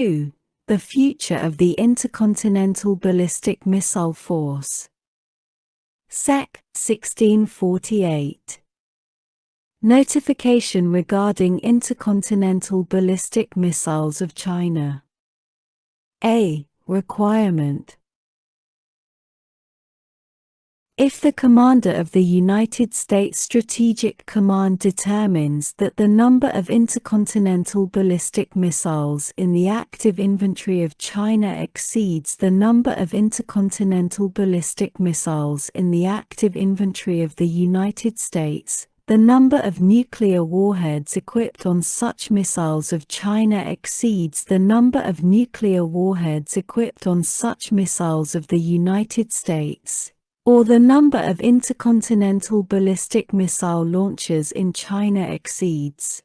2. The future of the Intercontinental Ballistic Missile Force. Sec. 1648. Notification regarding intercontinental ballistic missiles of China. A. Requirement. If the commander of the United States Strategic Command determines that the number of intercontinental ballistic missiles in the active inventory of China exceeds the number of intercontinental ballistic missiles in the active inventory of the United States, the number of nuclear warheads equipped on such missiles of China exceeds the number of nuclear warheads equipped on such missiles of the United States, or the number of intercontinental ballistic missile launches in China exceeds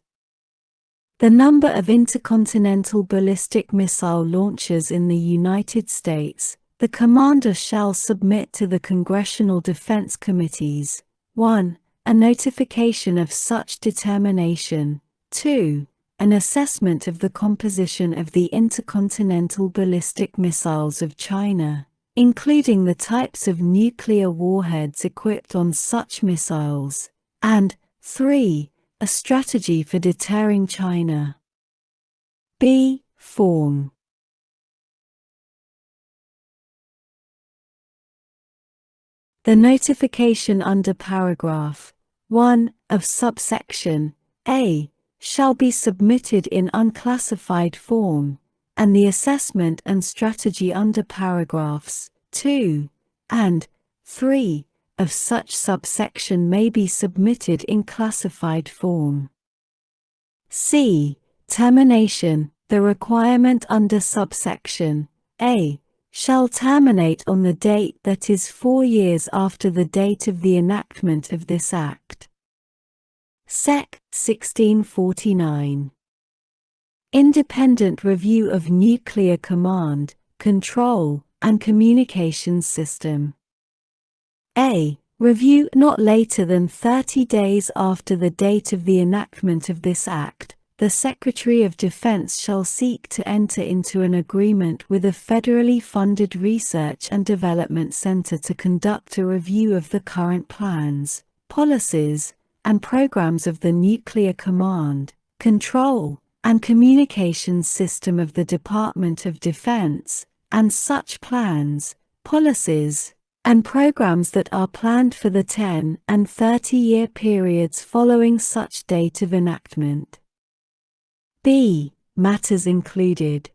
the number of intercontinental ballistic missile launches in the United States, the commander shall submit to the Congressional Defense Committees 1. A notification of such determination, 2. An assessment of the composition of the intercontinental ballistic missiles of China, including the types of nuclear warheads equipped on such missiles, and 3. A strategy for deterring China. B. Form. The notification under paragraph 1 of subsection A shall be submitted in unclassified form, and the assessment and strategy under paragraphs 2 and 3 of such subsection may be submitted in classified form. C. Termination. The requirement under subsection A shall terminate on the date that is 4 years after the date of the enactment of this Act. Sec. 1649. Independent review of nuclear command, control, and communications system. A. Review not later than 30 days after the date of the enactment of this Act. The Secretary of Defense shall seek to enter into an agreement with a federally funded research and development center to conduct a review of the current plans, policies, and programs of the nuclear command, control, and communications system of the Department of Defense, and such plans, policies, and programs that are planned for the 10 and 30-year periods following such date of enactment. B. Matters included.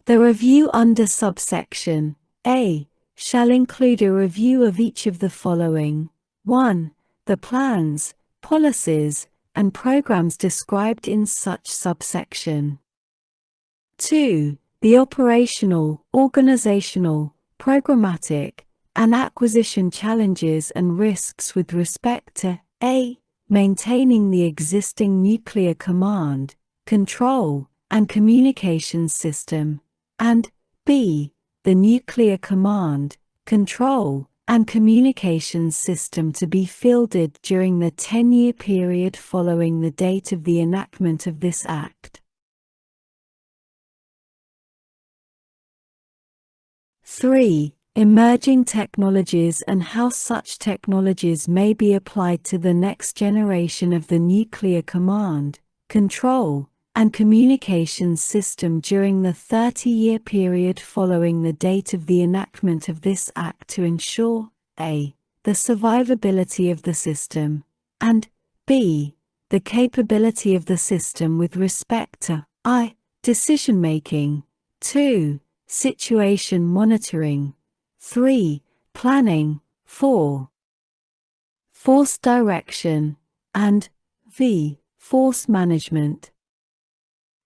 The review under subsection A shall include a review of each of the following: 1. The plans, policies, and programs described in such subsection. 2. The operational, organizational, programmatic, and acquisition challenges and risks with respect to A. Maintaining the existing nuclear command, control, and communications system, and B. The nuclear command, control, and communications system to be fielded during the 10-year period following the date of the enactment of this Act. 3. Emerging technologies and how such technologies may be applied to the next generation of the nuclear command, control, and communications system during the 30-year period following the date of the enactment of this Act to ensure A. The survivability of the system, and B. The capability of the system with respect to I. Decision-making, 2. Situation monitoring, 3. Planning, 4. Force direction, and V. Force management.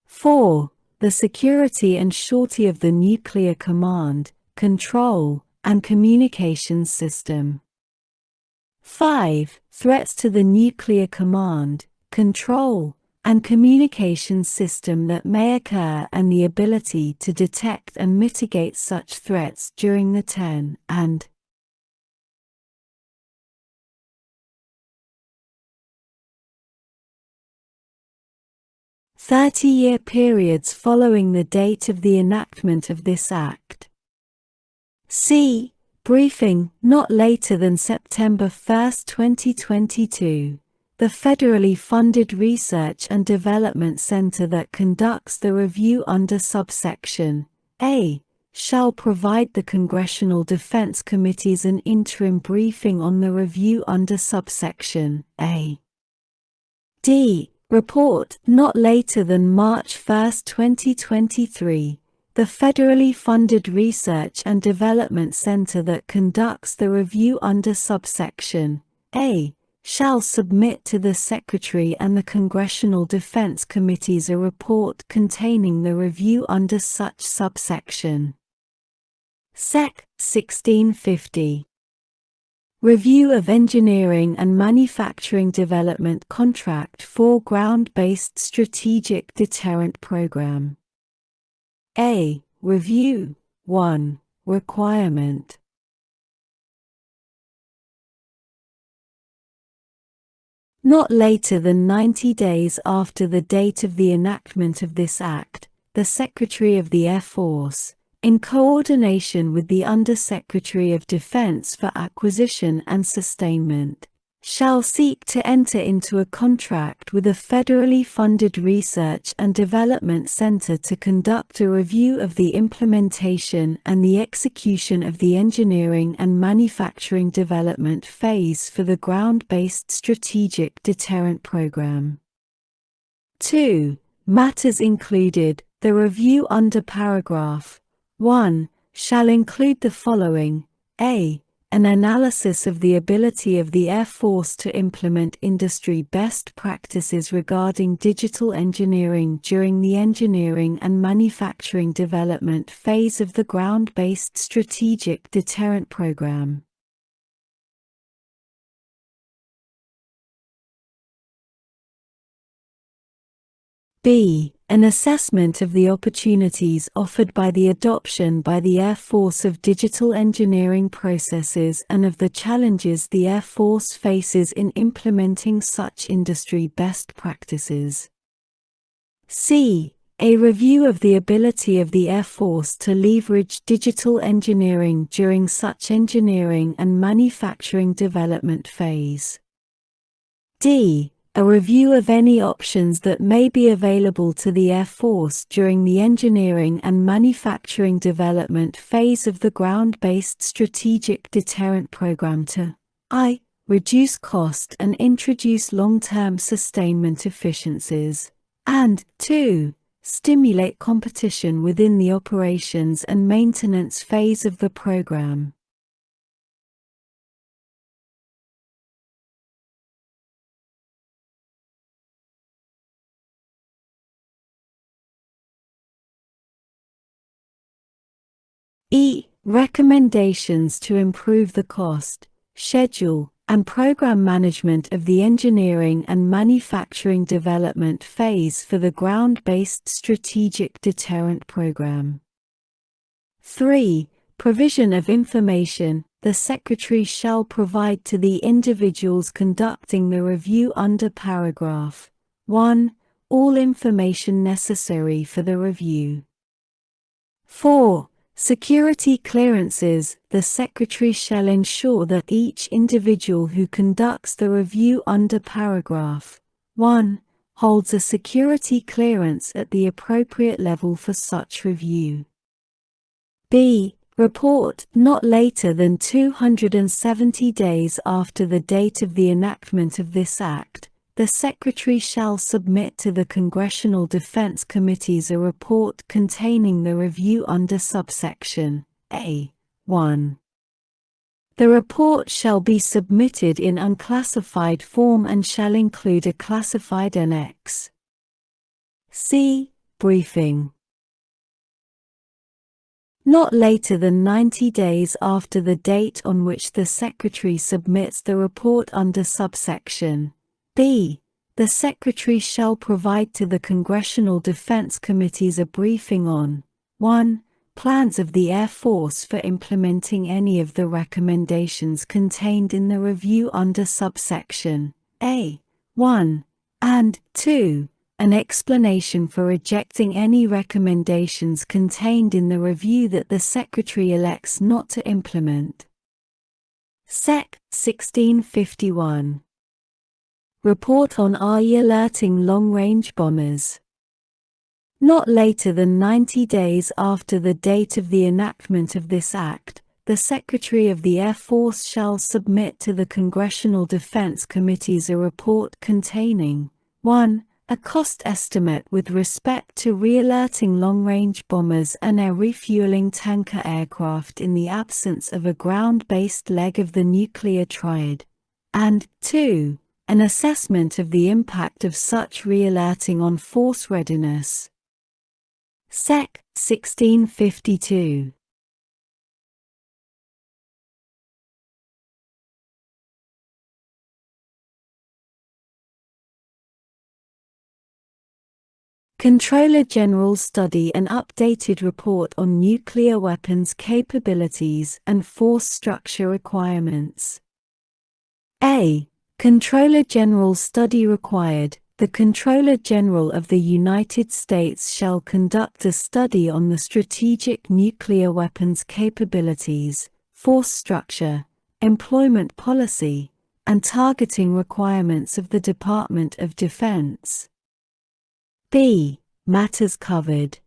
4. The security and surety of the nuclear command, control, and communications system. 5. Threats to the nuclear command, control, and communications system that may occur and the ability to detect and mitigate such threats during the 10 and 30-year periods following the date of the enactment of this Act. C. Briefing, not later than September 1, 2022. The federally funded Research and Development Center that conducts the review under subsection A shall provide the Congressional Defense Committees an interim briefing on the review under subsection A. D. Report, not later than March 1, 2023. The federally funded Research and Development Center that conducts the review under subsection A shall submit to the Secretary and the Congressional Defense Committees a report containing the review under such subsection. Sec. 1650. Review of Engineering and Manufacturing Development Contract for Ground-Based Strategic Deterrent Program. A. Review. 1. Requirement. Not later than 90 days after the date of the enactment of this Act, the Secretary of the Air Force, in coordination with the Under-Secretary of Defense for Acquisition and Sustainment, shall seek to enter into a contract with a federally funded Research and Development Center to conduct a review of the implementation and the execution of the engineering and manufacturing development phase for the Ground-Based Strategic Deterrent Program. 2. Matters included. The review under paragraph 1 shall include the following: A. An analysis of the ability of the Air Force to implement industry best practices regarding digital engineering during the engineering and manufacturing development phase of the Ground-Based Strategic Deterrent Program. B. An assessment of the opportunities offered by the adoption by the Air Force of digital engineering processes and of the challenges the Air Force faces in implementing such industry best practices. C. A review of the ability of the Air Force to leverage digital engineering during such engineering and manufacturing development phase. D. A review of any options that may be available to the Air Force during the engineering and manufacturing development phase of the Ground-Based Strategic Deterrent Program to I. Reduce cost and introduce long-term sustainment efficiencies, and 2. Stimulate competition within the operations and maintenance phase of the program. E. Recommendations to improve the cost, schedule, and program management of the engineering and manufacturing development phase for the Ground-Based Strategic Deterrent Program. 3. Provision of information. The Secretary shall provide to the individuals conducting the review under paragraph 1 all information necessary for the review. 4. Security clearances. The Secretary shall ensure that each individual who conducts the review under paragraph 1 holds a security clearance at the appropriate level for such review. B. Report, not later than 270 days after the date of the enactment of this Act. The Secretary shall submit to the Congressional Defense Committees a report containing the review under subsection A. 1. The report shall be submitted in unclassified form and shall include a classified annex. C. Briefing. Not later than 90 days after the date on which the Secretary submits the report under subsection B. The Secretary shall provide to the Congressional Defense Committees a briefing on 1. Plans of the Air Force for implementing any of the recommendations contained in the review under subsection A. 1, and 2. an explanation for rejecting any recommendations contained in the review that the Secretary elects not to implement. Sec. 1651. Report on RE alerting long-range bombers. Not later than 90 days after the date of the enactment of this Act, the Secretary of the Air Force shall submit to the Congressional Defense Committees a report containing 1. A cost estimate with respect to re-alerting long-range bombers and air refueling tanker aircraft in the absence of a ground-based leg of the nuclear triad, and 2. An assessment of the impact of such re-alerting on force readiness. Sec. 1652. Controller General study an updated report on nuclear weapons capabilities and force structure requirements. A. Controller General study required. The Controller General of the United States shall conduct a study on the strategic nuclear weapons capabilities, force structure, employment policy, and targeting requirements of the Department of Defense. B. Matters covered.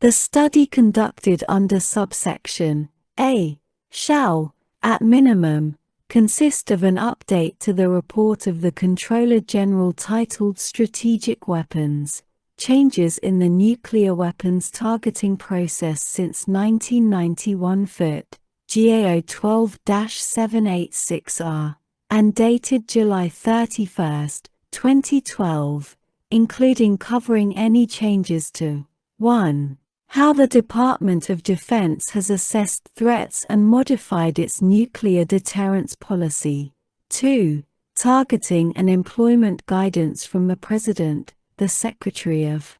The study conducted under subsection A shall, at minimum, consist of an update to the report of the Controller General titled Strategic Weapons, Changes in the Nuclear Weapons Targeting Process since 1991 Foot, GAO 12-786R, and dated July 31, 2012, including covering any changes to 1. How the Department of Defense has assessed threats and modified its nuclear deterrence policy. 2. Targeting and employment guidance from the President, the Secretary of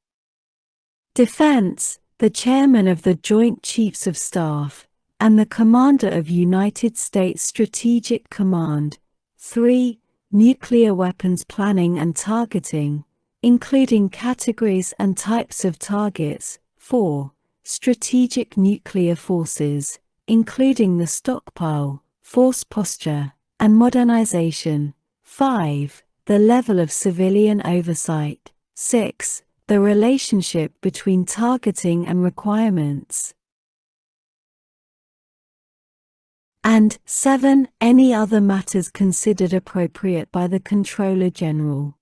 Defense, the Chairman of the Joint Chiefs of Staff, and the Commander of United States Strategic Command. 3. Nuclear weapons planning and targeting, including categories and types of targets. 4. Strategic nuclear forces, including the stockpile, force posture, and modernization. 5. The level of civilian oversight. 6. The relationship between targeting and requirements. And 7. Any other matters considered appropriate by the Controller General.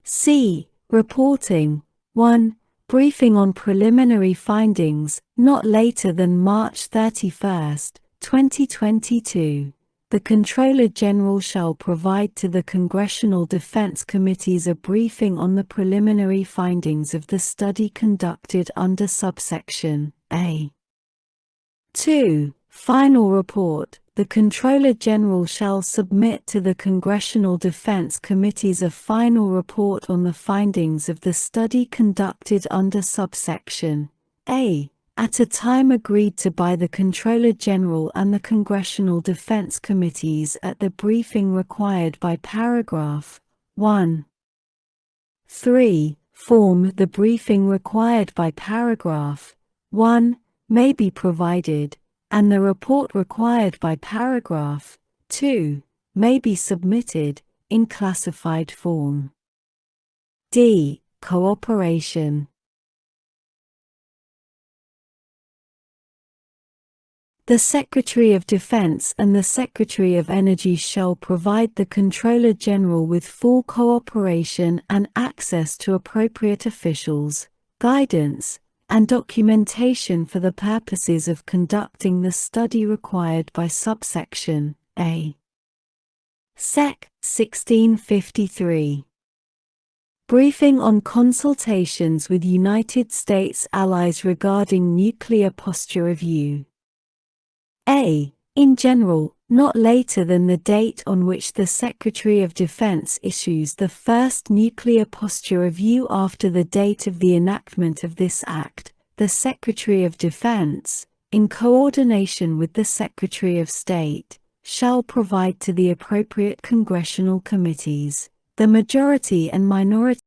C. Reporting. 1. Briefing on preliminary findings, not later than March 31, 2022. The Controller General shall provide to the Congressional Defense Committees a briefing on the preliminary findings of the study conducted under subsection A. 2. Final report. The Controller General shall submit to the Congressional Defense Committees a final report on the findings of the study conducted under subsection A, at a time agreed to by the Controller General and the Congressional Defense Committees at the briefing required by paragraph 1. 3. Form. The briefing required by paragraph 1 may be provided, and the report required by paragraph 2 may be submitted in classified form. D. Cooperation. The Secretary of Defense and the Secretary of Energy shall provide the Controller General with full cooperation and access to appropriate officials, guidance, and documentation for the purposes of conducting the study required by subsection A. Sec. 1653. Briefing on consultations with United States allies regarding nuclear posture review. A. In general, not later than the date on which the Secretary of Defense issues the first nuclear posture review after the date of the enactment of this Act, the Secretary of Defense, in coordination with the Secretary of State, shall provide to the appropriate congressional committees The majority and minority